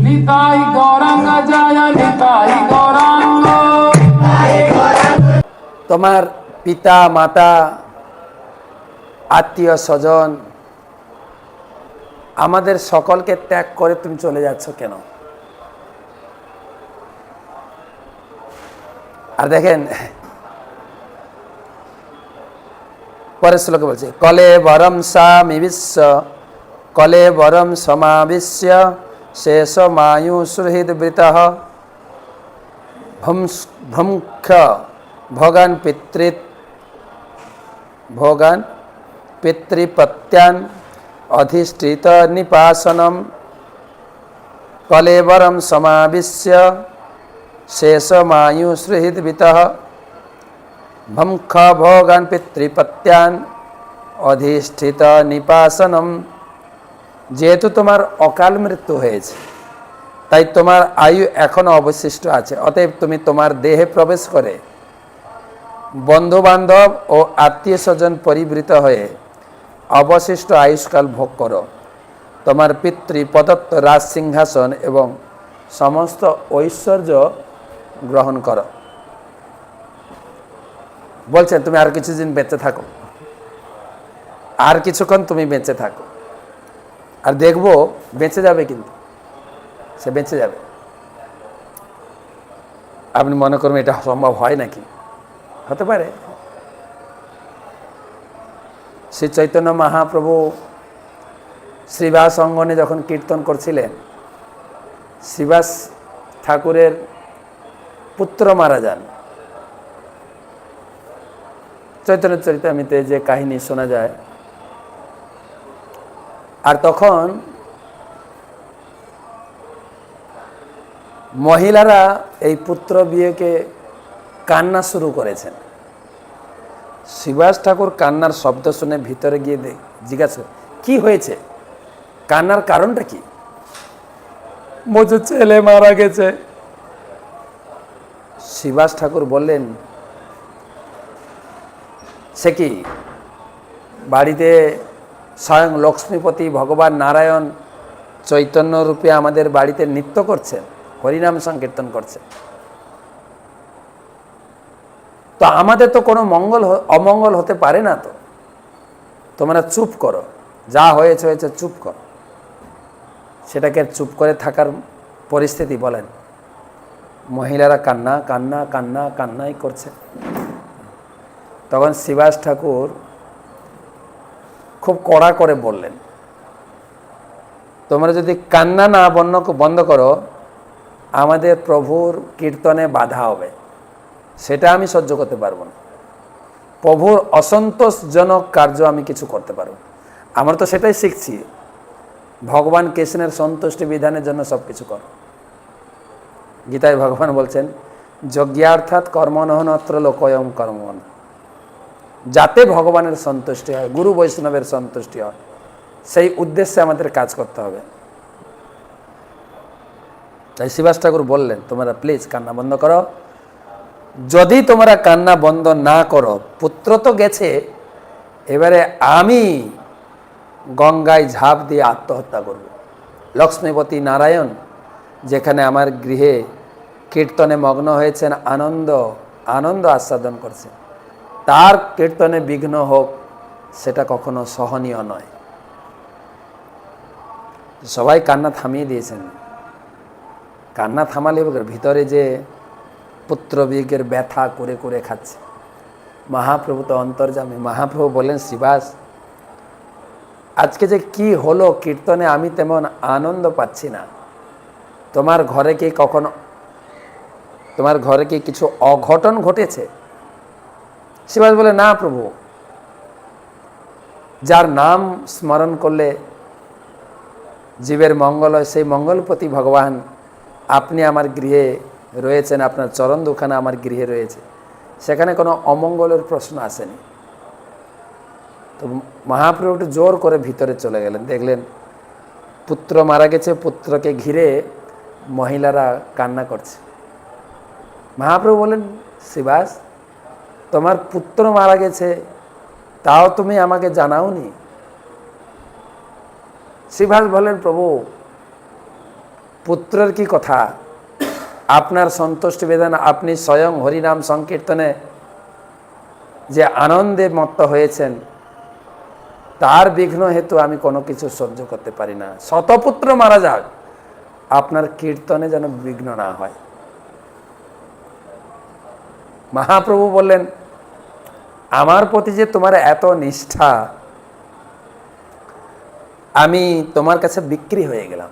নিতাই গৌরাঙ্গ জয় নিতাই গৌরাঙ্গ। তোমার পিতা মাতা আত্মীয় স্বজন আমাদের সকলকে ত্যাগ করে তুমি চলে যাচ্ছ কেন? আর দেখেন পরের শ্লোকে বলছে কলে বরম সামি বিশ্ব কলে বরম সমাবিশ্য শেষ মায়ু সুহৃদবৃত ভ্রমক্ষ ভোগান পিতৃপত্যান অধিষ্ঠিত নিপাসনম কলেবরম সমাবিশ্য শেষ মায়ু সুহৃদবৃত ভমক্ষ ভোগান পিতৃপত্যান অধিষ্ঠিত নিপাসনম। যেহেতু তোমার অকাল মৃত্যু হয়েছে তাই তোমার আয়ু এখনো অবশিষ্ট আছে, অতএব তুমি তোমার দেহে প্রবেশ করে বন্ধু বান্ধব ও আত্মীয় স্বজন পরিবৃত হয়ে অবশিষ্ট আয়ুষ্কাল ভোগ করো। তোমার পিতৃ প্রদত্ত রাজ সিংহাসন এবং সমস্ত ঐশ্বর্য গ্রহণ করো। বলছেন তুমি আর কিছুদিন বেঁচে থাকো, আর কিছুক্ষণ তুমি বেঁচে থাকো, আর দেখবো বেঁচে যাবে, কিন্তু সে বেঁচে যাবে। আপনি মনে করবেন এটা সম্ভব হয় নাকি? হতে পারে। শ্রী চৈতন্য মহাপ্রভু শ্রীবাস অঙ্গনে যখন কীর্তন করছিলেন, শ্রীবাস ঠাকুরের পুত্র মারা যান। চৈতন্য চরিতামৃতে যে কাহিনী শোনা যায়। আর তখন মহিলারা এই পুত্র বিয়েকে কান্না শুরু করেছেন। শ্রীবাস ঠাকুর কান্নার শব্দ শুনে ভিতরে গিয়ে জিজ্ঞাসা কি হয়েছে, কান্নার কারণটা কি? বলছে ছেলে মারা গেছে। শ্রীবাস ঠাকুর বললেন সে কি, বাড়িতে স্বয়ং লক্ষ্মীপতি ভগবান নারায়ণ চৈতন্য রূপে আমাদের বাড়িতে নৃত্য করছেন, হরিনাম সংকীর্তন করছেন, তো আমাদের তো কোনো অমঙ্গল হতে পারে না। তো তোমরা চুপ করো, যা হয়েছে হয়েছে, চুপ করো। সেটাকে চুপ করে থাকার পরিস্থিতি বলেন? মহিলারা কান্না কান্না কান্না কান্নাই করছে। তখন শ্রীবাস ঠাকুর খুব কড়া করে বললেন, তোমরা যদি কান্না না বন্ধ করো আমাদের প্রভুর কীর্তনে বাধা হবে, সেটা আমি সহ্য করতে পারবো না। প্রভুর অসন্তোষজনক কার্য আমি কিছু করতে পারবো। আমরা তো সেটাই শিখছি, ভগবান কৃষ্ণের সন্তুষ্টি বিধানের জন্য সব কিছু কর। গীতায় ভগবান বলছেন যজ্ঞার্থাৎ কর্মনহনত্র লোকয়ম কর্মন, যাতে ভগবানের সন্তুষ্টি হয়, গুরু বৈষ্ণবের সন্তুষ্টি হয়, সেই উদ্দেশ্যে আমাদের কাজ করতে হবে। তাই শ্রীবাস ঠাকুর বললেন তোমরা প্লিজ কান্না বন্ধ করো। যদি তোমরা কান্না বন্ধ না করো, পুত্র তো গেছে, এবারে আমি গঙ্গায় ঝাঁপ দিয়ে আত্মহত্যা করব। লক্ষ্মীপতি নারায়ণ যেখানে আমার গৃহে কীর্তনে মগ্ন হয়েছেন, আনন্দ আস্বাদন করছেন, তার কীর্তনে বিঘ্ন হোক, সেটা কখনো সহনীয় নয়। সবাই কান্না থামিয়ে দিয়েছেন। কান্না থামালে ভিতরে যে পুত্র বিয়োগের ব্যথা করে করে খাচ্ছে। মহাপ্রভু তো অন্তর্যামী। মহাপ্রভু বলেন শ্রীবাস, আজকে যে কি হলো কীর্তনে, আমি তেমন আনন্দ পাচ্ছি না। তোমার ঘরে কি কিছু অঘটন ঘটেছে? শ্রীবাস বলে না প্রভু, যার নাম স্মরণ করলে জীবের মঙ্গল হয়, সেই মঙ্গলপতি ভগবান আপনি আমার গৃহে রয়েছেন, আপনার চরণ দুখানা আমার গৃহে রয়েছে, সেখানে কোনো অমঙ্গলের প্রশ্ন আসেনি। তো মহাপ্রভু একটু জোর করে ভিতরে চলে গেলেন, দেখলেন পুত্র মারা গেছে, পুত্রকে ঘিরে মহিলারা কান্না করছে। মহাপ্রভু বলেন শ্রীবাস, তোমার পুত্র মারা গেছে, তাও তুমি আমাকে জানাওনি। শ্রীবাস বলেন প্রভু পুত্রের কি কথা, আপনার সন্তুষ্টি বেদন আপনি স্বয়ং হরিনাম সংকীর্তনে যে আনন্দে মত্ত হয়েছেন, তার বিঘ্ন হেতু আমি কোনো কিছু সহ্য করতে পারি না। শতপুত্র মারা যাক, আপনার কীর্তনে যেন বিঘ্ন না হয়। মহাপ্রভু বললেন, আমার প্রতি যে তোমার এত নিষ্ঠা, আমি তোমার কাছে বিক্রি হয়ে গেলাম।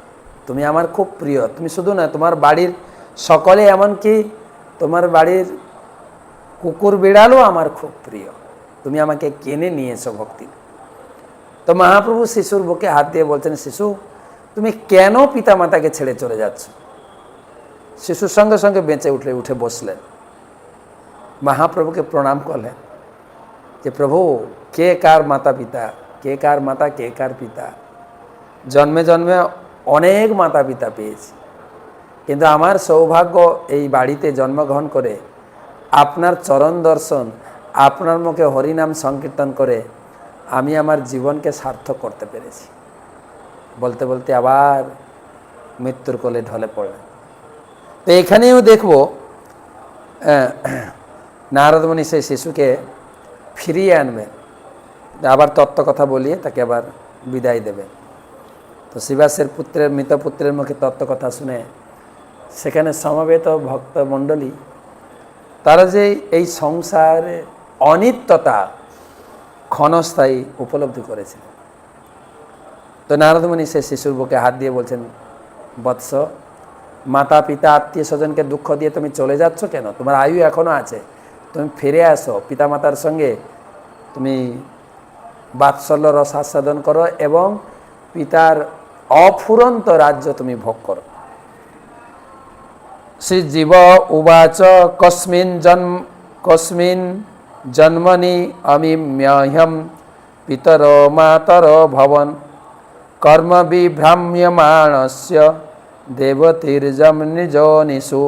তুমি আমার খুব প্রিয়। তুমি শুধু না, তোমার বাড়ির সকলে, এমনকি তোমার বাড়ির কুকুর বিড়ালও আমার খুব প্রিয়। তুমি আমাকে কিনে নিয়েছো ভক্তি। তো মহাপ্রভু শিশুর বুকে হাত দিয়ে বলছেন, শিশু তুমি কেন পিতামাতাকে ছেড়ে চলে যাচ্ছ? শিশুর সঙ্গে সঙ্গে বেঁচে উঠে বসলেন, মহাপ্রভুকে প্রণাম করলেন যে প্রভু, কে কার মাতা পিতা, কে কার মাতা, কে কার পিতা। জন্মে জন্মে অনেক মাতা পিতা পেয়েছি, কিন্তু আমার সৌভাগ্য এই বাড়িতে জন্মগ্রহণ করে আপনার চরণ দর্শন, আপনার মুখে হরিনাম সংকীর্তন করে আমি আমার জীবনকে সার্থক করতে পেরেছি। বলতে বলতে আবার মৃত্যুর কোলে ঢলে পড়লেন। তো এখানেও দেখব নারদমণি সেই শিশুকে ফিরিয়ে আনবেন, আবার তত্ত্ব কথা বলিয়ে তাকে আবার বিদায় দেবেন। তো শিবাসের পুত্রের, মৃত পুত্রের মুখে তত্ত্ব কথা শুনে সেখানে সমবেত ভক্তমণ্ডলী তারা যে এই সংসারে অনিত্যতা ক্ষণস্থায়ী উপলব্ধি করেছে। তো নারদমণি সে শিশুর বুকে হাত দিয়ে বলছেন, বৎস, মাতা পিতা আত্মীয় স্বজনকে দুঃখ দিয়ে তুমি চলে যাচ্ছ কেন? তোমার আয়ু এখনো আছে, তুমি ফিরে আসো, পিতামাতার সঙ্গে তুমি বাৎসল্য রস আস্বাদন করো এবং পিতার অফুরন্ত রাজ্য তুমি ভোগ করো। শ্রী জীব উবাচ কস্মিন জন্মনি অমিম্যহম পিতর মাতর ভবন কর্ম বিভ্রাম্যমাণস্য দেবতীর্যম নিজনিষু।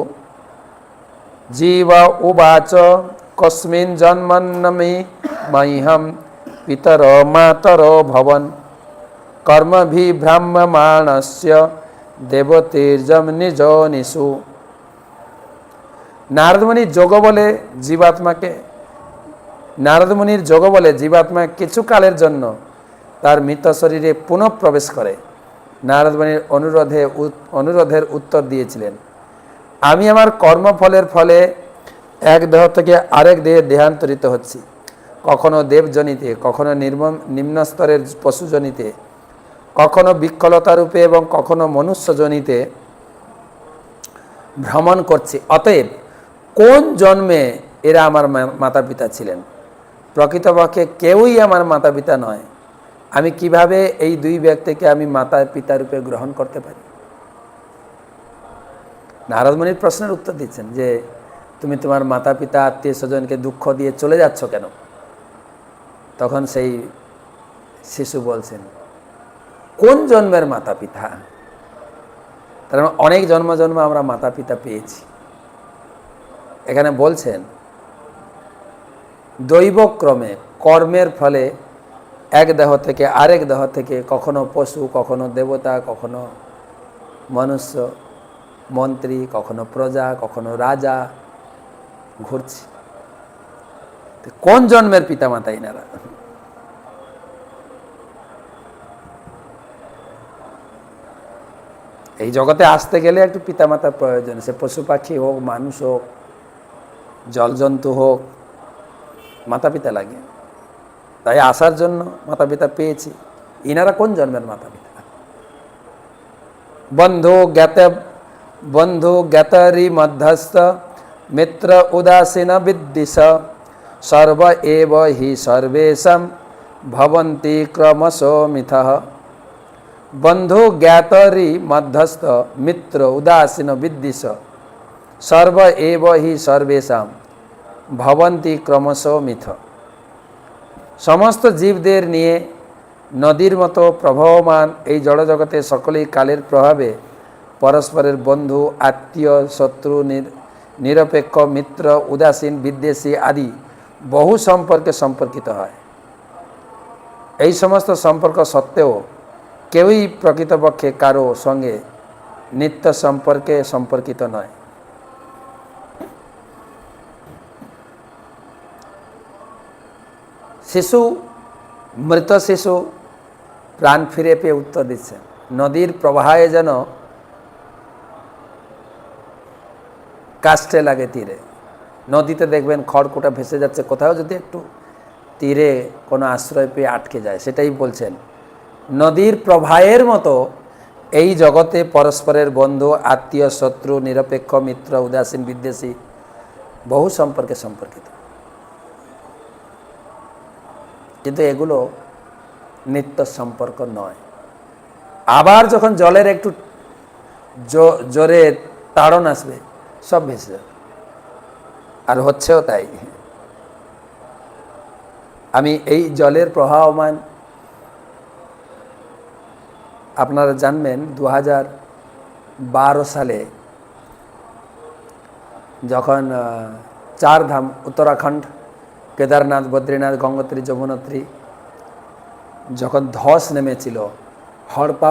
জীব উবাচ কস্মিন জন্মন্নমি মহ্যম পিতর মাতর ভবন কর্ম বিভ্রাম্যমাণস্য দেবতীর্যম নিজনিষু। নারদমণির যোগ বলে জীবাত্মা কিছুকালের জন্য তার মৃত শরীরে পুনঃ প্রবেশ করে। নারদমণির অনুরোধের উত্তর দিয়েছিলেন, আমি আমার কর্মফলের ফলে এক দেহ থেকে আরেক দেহে দেহান্তরিত হচ্ছি, কখনো দেবজনিতে, কখনো নিম্নস্তরের পশুজনিতে, কখনো বিকলতারূপে এবং কখনো মনুষ্যজনিতে ভ্রমণ করছি। অতএব কোন জন্মে এরা আমার মাতা পিতা ছিলেন? প্রকৃতপক্ষে কেউই আমার মাতা পিতা নয়। আমি কিভাবে এই দুই ব্যক্তিকে আমি মাতা পিতা রূপে গ্রহণ করতে পারি? নারদমণির প্রশ্নের উত্তর দিচ্ছেন যে তুমি তোমার মাতা পিতা আত্মীয় স্বজনকে দুঃখ দিয়ে চলে যাচ্ছ কেন? তখন সেই শিশু বলছেন, কোন জন্মের মাতা পিতা? তার মানে অনেক জন্ম আমরা মাতা পিতা পেয়েছি। এখানে বলছেন দৈবক্রমে, কর্মের ফলে এক দেহ থেকে আরেক দেহ থেকে, কখনো পশু, কখনো দেবতা, কখনো মনুষ্য, মন্ত্রী, কখনো প্রজা, কখনো রাজা ঘুরছি। কোন জন্মের পিতামাতা এনারা? এই জগতে আসতে গেলে একটু পিতামাতার প্রয়োজন। সে পশু পাখি হোক, মানুষ হোক, জলজন্তু হোক, মাতা পিতা লাগে। তাই আসার জন্য মাতা পিতা পেয়েছি। ইনারা কোন জন্মের মাতা পিতা? বন্ধু জ্ঞাতরি মধ্যস্থ মিত্র উদাসীন বিদ্বিষ সর্ব এব হি সর্বেশম ভবন্তি ক্রমশো মিথঃ। বন্ধু জ্ঞাতরি মধ্যস্থ মিত্র উদাসীন বিদ্বিষ সর্ব এব হি সর্বেশাম ভবন্তি ক্রমশো মিথ। সমস্ত জীবদের নিয়ে নদীর মতো প্রবাহমান এই জড়জগতে সকলেই কালের প্রভাবে পরস্পরের বন্ধু, আত্মীয়, শত্রু, নিরপেক্ষ, মিত্র, উদাসীন, বিদ্বেষী আদি বহু সম্পর্কে সম্পর্কিত হয়। এই সমস্ত সম্পর্ক সত্ত্বেও কেউই প্রকৃতপক্ষে কারো সঙ্গে নিত্য সম্পর্কে সম্পর্কিত নয়। শিশু, মৃত শিশু প্রাণ ফিরে পেয়ে উত্তর দিচ্ছেন, নদীর প্রবাহে যেন কাস্টে লাগে তীরে। নদীতে দেখবেন খড়কুটা ভেসে যাচ্ছে, কোথাও যদি একটু তীরে কোনো আশ্রয় পেয়ে আটকে যায়, সেটাই বলছেন। নদীর প্রবাহের মতো এই জগতে পরস্পরের বন্ধু, আত্মীয়, শত্রু, নিরপেক্ষ, মিত্র, উদাসীন, বিদ্বেষী বহু সম্পর্কে সম্পর্কিত, কিন্তু এগুলো নিত্য সম্পর্ক নয়। আবার যখন জলের একটু জোরে তাড়ন আসবে, সব ভেসে যাবে, আর হচ্ছেও তাই। আমি এই জলের প্রবাহমান, আপনারা জানবেন 2012 সালে যখন 4 ধাম উত্তরাখণ্ড, কেদারনাথ, বদ্রীনাথ, গঙ্গোত্রী, যমুনোত্রী যখন ধস নেমেছিল, হড়পা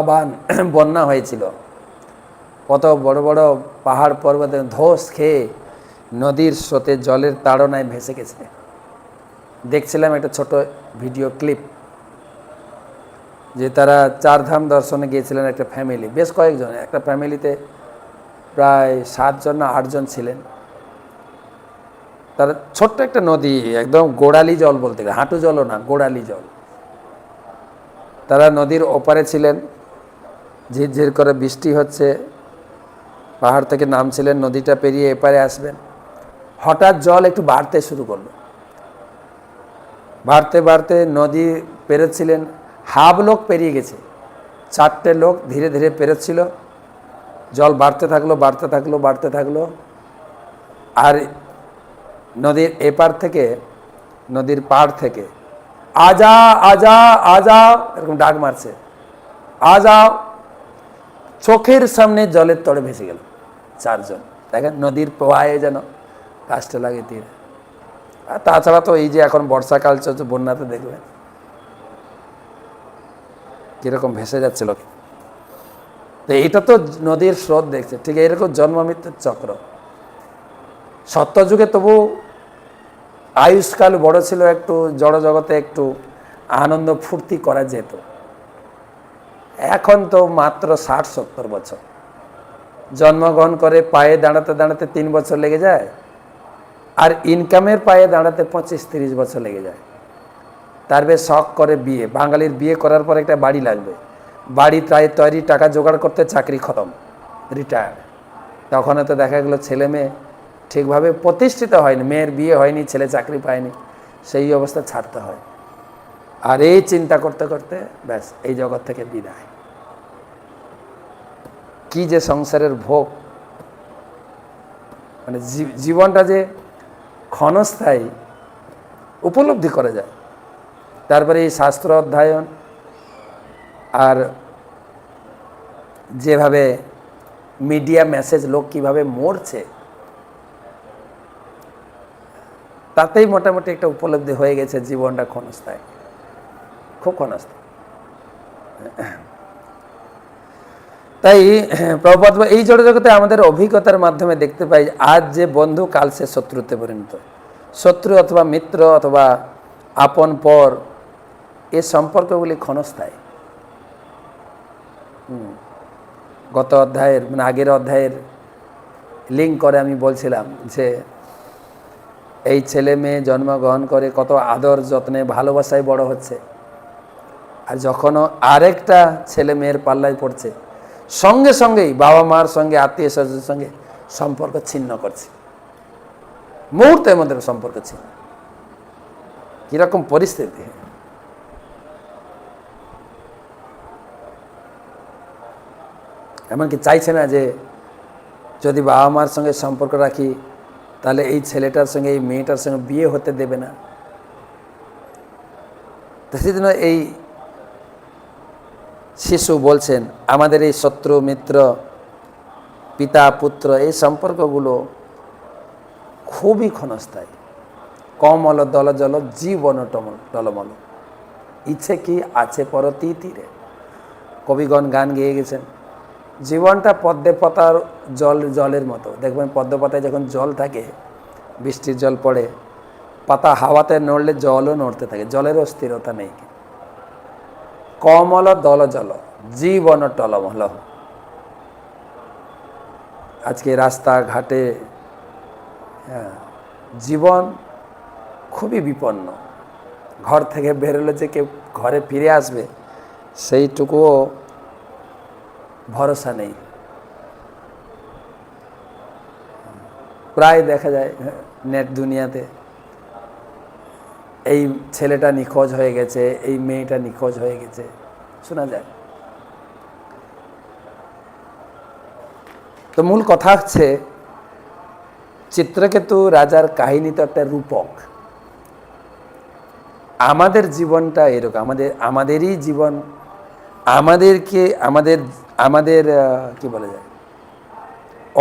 বন্যা হয়েছিল, কত বড় বড় পাহাড় পর্বতে ধস খেয়ে নদীর স্রোতে জলের তাড়নায় ভেসে গেছে। দেখছিলাম একটা ছোট ভিডিও ক্লিপ, যে তারা 4 ধাম দর্শনে গিয়েছিলেন একটা ফ্যামিলি, বেশ কয়েকজন, একটা ফ্যামিলিতে প্রায় 7 জন না 8 জন ছিলেন। তারা ছোট্ট একটা নদী, একদম গোড়ালি জল বলতে গেলে, হাঁটু জলও না, গোড়ালি জল। তারা নদীর ওপারে ছিলেন, ঝিরঝির করে বৃষ্টি হচ্ছে, পাহাড় থেকে নামছিলেন, নদীটা পেরিয়ে এপারে আসবেন, হঠাৎ জল একটু বাড়তে শুরু করলো। বাড়তে বাড়তে নদী পেরোচ্ছিলেন, হাফ লোক পেরিয়ে গেছে, 4টে লোক ধীরে ধীরে পেরোচ্ছিল, জল বাড়তে থাকলো বাড়তে থাকলো বাড়তে থাকলো, আর নদীর এপার থেকে, নদীর পাড় থেকে আজা আজা আজা এরকম ডাক মারছে, আজাও। চোখের সামনে জলের তড়ে ভেসে গেল 4 জন। দেখেন নদীর প্রবাহে যেন কাজটা লাগে তীরে। আর তাছাড়া তো এই যে এখন বর্ষাকাল চলছে, বন্যাতে দেখবেন কিরকম ভেসে যাচ্ছিল। তো এইটা তো নদীর স্রোত দেখছে, ঠিক এরকম জন্ম মৃত্যুর চক্র। সত্যযুগে তবু আয়ুষ্কাল বড় ছিল, একটু জড় জগতে একটু আনন্দ ফুর্তি করা যেত। এখন তো মাত্র 60-70 বছর, জন্মগ্রহণ করে পায়ে দাঁড়াতে দাঁড়াতে 3 বছর লেগে যায়, আর ইনকামের পায়ে দাঁড়াতে 25-30 বছর লেগে যায়। তারপরে শখ করে বিয়ে, বাঙালির বিয়ে করার পর একটা বাড়ি লাগবে, বাড়ি প্রায় তৈরি, টাকা জোগাড় করতে চাকরি খতম, রিটায়ার। তখন তো দেখা গেলো ছেলে মেয়ে ঠিকভাবে প্রতিষ্ঠিত হয়নি, মেয়ের বিয়ে হয়নি, ছেলে চাকরি পায়নি, সেই অবস্থা ছাড়তে হয়। আর এই চিন্তা করতে করতে ব্যাস এই জগৎ থেকে বিদায়। কি যে সংসারের ভোগ, মানে জীবনটা যে ক্ষণস্থায়ী উপলব্ধি করা যায়। তারপরে এই শাস্ত্র অধ্যয়ন আর যেভাবে মিডিয়া মেসেজ, লোক কিভাবে মরছে, তাতেই মোটামুটি একটা উপলব্ধি হয়ে গেছে জীবনটা ক্ষণস্থায়ী, খুব ক্ষণস্থায়ী। তাই প্রভুপাদ এই জড় জগতে আমাদের অভিজ্ঞতার মাধ্যমে দেখতে পাই, আজ যে বন্ধু কাল সে শত্রুতে পরিণত। শত্রু অথবা মিত্র অথবা আপন পর, এই সম্পর্কগুলি ক্ষণস্থায়ী। গত অধ্যায়ের, মানে আগের অধ্যায়ের লিঙ্ক করে আমি বলছিলাম যে এই ছেলে মেয়ে জন্মগ্রহণ করে কত আদর যত্নে ভালোবাসায় বড় হচ্ছে, আর যখনও আরেকটা ছেলে মেয়ের পাল্লায় পড়ছে, সঙ্গে সঙ্গেই বাবা মার সঙ্গে, আত্মীয় স্বজনের সঙ্গে সম্পর্ক ছিন্ন করছে, মুহূর্তের মধ্যে সম্পর্ক ছিন্ন। কিরকম পরিস্থিতি! এমনকি চাইছে না যে যদি বাবা মার সঙ্গে সম্পর্ক রাখি তাহলে এই ছেলেটার সঙ্গে, এই মেয়েটার সঙ্গে বিয়ে হতে দেবে না। তো সেজন্য এই শিশু বলছেন, আমাদের এই শত্রু মিত্র, পিতা পুত্র, এই সম্পর্কগুলো খুবই ক্ষণস্থায়ী। কমল দল জল জীবন টলমল, ইচ্ছে কি আছে পরতি তীরে। কবিগণ গান গেয়ে গেছেন, জীবনটা পদ্মে পাতার জলের মতো। দেখবেন পদ্ম পাতায় যখন জল থাকে, বৃষ্টির জল পড়ে, পাতা হাওয়াতে নড়লে জলও নড়তে থাকে, জলেরও স্থিরতা নেই। কমল দল জল জীবন টলমল। আজকে রাস্তাঘাটে জীবন খুবই বিপন্ন। ঘর থেকে বেরোলে যে কেউ ঘরে ফিরে আসবে সেইটুকুও ভরসা নেই। প্রায় দেখা যায় নেট দুনিয়াতে এই ছেলেটা নিখোঁজ হয়ে গেছে, এই মেয়েটা নিখোঁজ হয়ে গেছে, শোনা যায়। তো মূল কথা হচ্ছে চিত্রকেতু রাজার কাহিনী তো একটা রূপক। আমাদের জীবনটা এরকম, আমাদেরই জীবন আমাদেরকে আমাদের কি বলা যায়,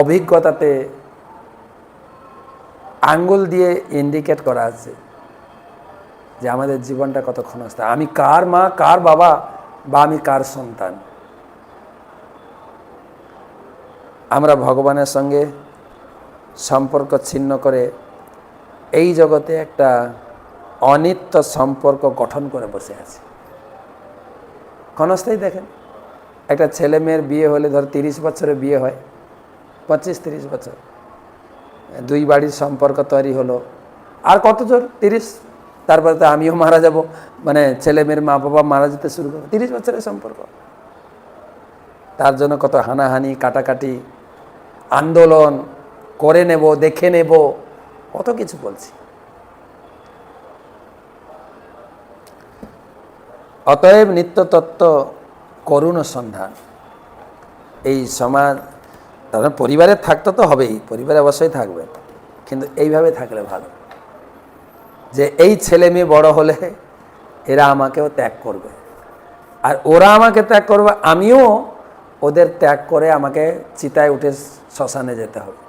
অভিজ্ঞতাতে আঙ্গুল দিয়ে ইন্ডিকেট করা আছে যে আমাদের জীবনটা কত ক্ষণস্থায়ী। আমি কার মা, কার বাবা, বা আমি কার সন্তান। আমরা ভগবানের সঙ্গে সম্পর্ক ছিন্ন করে এই জগতে একটা অনিত্য সম্পর্ক গঠন করে বসে আছি। ক্ষণস্থায়ী দেখেন, একটা ছেলে মেয়ের বিয়ে হলে ধর 30 বছরে বিয়ে হয়, 25-30 বছর, দুই বাড়ির সম্পর্ক তৈরি হলো, আর কত জোর 30, তারপরে তো আমিও মারা যাব, মানে ছেলে মেয়ের মা বাবা মারা যেতে শুরু করবে। 30 বছরের সম্পর্ক, তার জন্য কত হানাহানি, কাটাকাটি, আন্দোলন করে নেব, দেখে নেব, কত কিছু বলছি। অতএব নিত্যতত্ত্ব করুণ সন্ধান। এই সমাজ, তারা পরিবারে থাকতে তো হবেই, পরিবারে অবশ্যই থাকবে, কিন্তু এইভাবে থাকলে ভালো যে এই ছেলে মেয়ে বড় হলে এরা আমাকেও ত্যাগ করবে, আর ওরা আমাকে ত্যাগ করবে, আমিও ওদের ত্যাগ করে আমাকে চিতায় উঠে শ্মশানে যেতে হবে।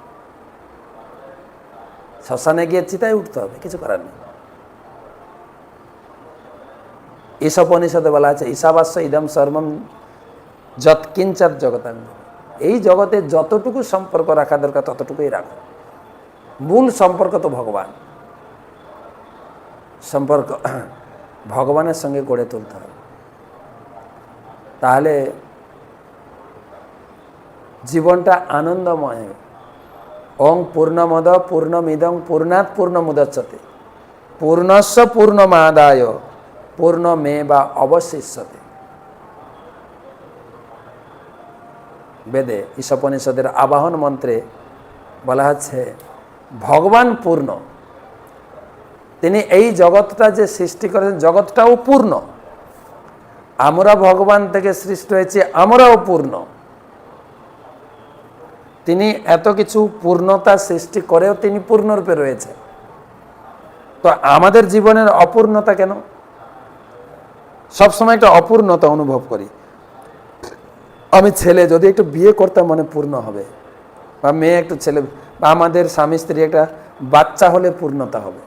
শ্মশানে গিয়ে চিতায় উঠতে হবে, কিছু করার নেই। ঈশোপনিষদে বলা আছে ঈশাবাস্য ইদম সর্বম যৎকিঞ্চাৎ জগতাঙ্গ। এই জগতে যতটুকু সম্পর্ক রাখা দরকার ততটুকুই রাখো। মূল সম্পর্ক তো ভগবান, সম্পর্ক ভগবানের সঙ্গে গড়ে তুলতে হবে, তাহলে জীবনটা আনন্দময়। ওং পূর্ণমদ পূর্ণমিদং পূর্ণাৎ পূর্ণমুদচ্যতে পূর্ণস্য পূর্ণমাদায় পূর্ণমেবা অবশিষ্যতে। বেদে ঈশোপনিষদের আবাহন মন্ত্রে বলা হচ্ছে ভগবান পূর্ণ, তিনি এই জগৎটা যে সৃষ্টি করেছেন জগৎটাও পূর্ণ। আমরা ভগবান থেকে সৃষ্টি হয়েছি, আমরাও পূর্ণ। তিনি এত কিছু পূর্ণতা সৃষ্টি করেও তিনি পূর্ণরূপে রয়েছে। তো আমাদের জীবনের অপূর্ণতা কেন? সবসময় একটা অপূর্ণতা অনুভব করি। আমি ছেলে, যদি একটু বিয়ে করতাম মনে পূর্ণ হবে, বা মেয়ে একটু ছেলে, বা আমাদের স্বামী স্ত্রী একটা বাচ্চা হলে পূর্ণতা হবে।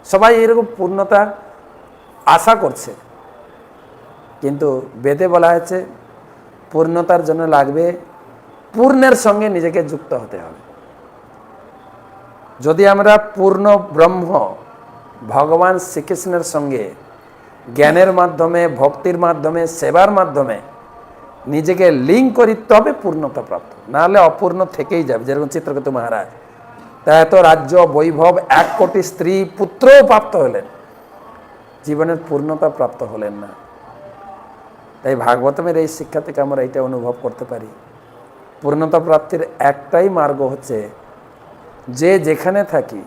সবাই এরকম পূর্ণতা আশা করছে, কিন্তু বেদে বলা হয়েছে পূর্ণতার জন্য লাগবে পূর্ণের সঙ্গে নিজেকে যুক্ত হতে হবে। যদি আমরা পূর্ণ ব্রহ্ম ভগবান শ্রীকৃষ্ণের সঙ্গে জ্ঞানের মাধ্যমে, ভক্তির মাধ্যমে, সেবার মাধ্যমে নিজেকে লিঙ্ক করি, তবে পূর্ণতা প্রাপ্ত, নাহলে অপূর্ণ থেকেই যাবে। যেরকম চিত্রকেতু মহারাজ, তা এত রাজ্য বৈভব, 1 কোটি স্ত্রী পুত্রও প্রাপ্ত হলেন, জীবনের পূর্ণতা প্রাপ্ত হলেন না। তাই ভাগবতমের এই শিক্ষা থেকে আমরা এটা অনুভব করতে পারি, পূর্ণতা প্রাপ্তির একটাই মার্গ হচ্ছে যে যেখানে থাকি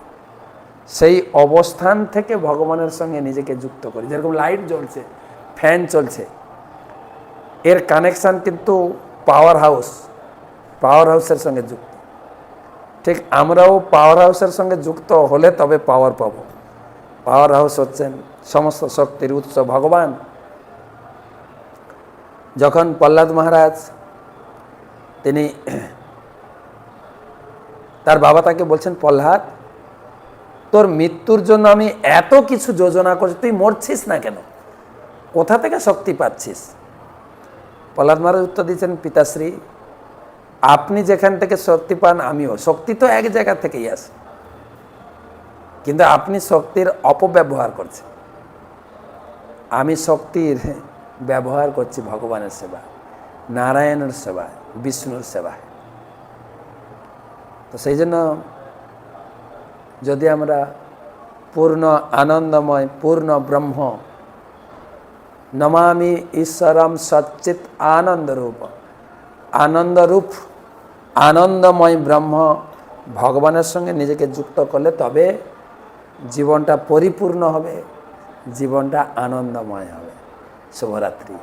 সেই অবস্থান থেকে ভগবানের সঙ্গে নিজেকে যুক্ত করি। যেরকম লাইট জ্বলছে, ফ্যান চলছে, এর কানেকশান কিন্তু পাওয়ার হাউসের সঙ্গে যুক্ত। ঠিক আমরাও পাওয়ার হাউসের সঙ্গে যুক্ত হলে তবে পাওয়ার পাবো। পাওয়ার হাউস হচ্ছেন সমস্ত শক্তির উৎস ভগবান। যখন প্রহ্লাদ মহারাজ তিনি, তার বাবা তাকে বলছেন, প্রহ্লাদ তোর মৃত্যুর জন্য আমি এত কিছু যোজনা করছি, তুই মরছিস না কেন? কোথা থেকে শক্তি পাচ্ছিস? প্রহ্লাদ মহারাজ উত্তর দিচ্ছেন, পিতাশ্রী আপনি যেখান থেকে শক্তি পান আমিও, শক্তি তো এক জায়গা থেকেই আসে, কিন্তু আপনি শক্তির অপব্যবহার করছেন। আমি শক্তির ব্যবহার করছি ভগবানের সেবায়, নারায়ণের সেবায়, বিষ্ণুর সেবায়। তো সেই জন্য যদি আমরা পূর্ণ আনন্দময়, পূর্ণ ব্রহ্ম, নমামি ঈশ্বরম সচ্চিত আনন্দরূপ, আনন্দরূপ আনন্দময় ব্রহ্ম ভগবানের সঙ্গে নিজেকে যুক্ত করলে তবে জীবনটা পরিপূর্ণ হবে, জীবনটা আনন্দময় হবে। শুভরাত্রি।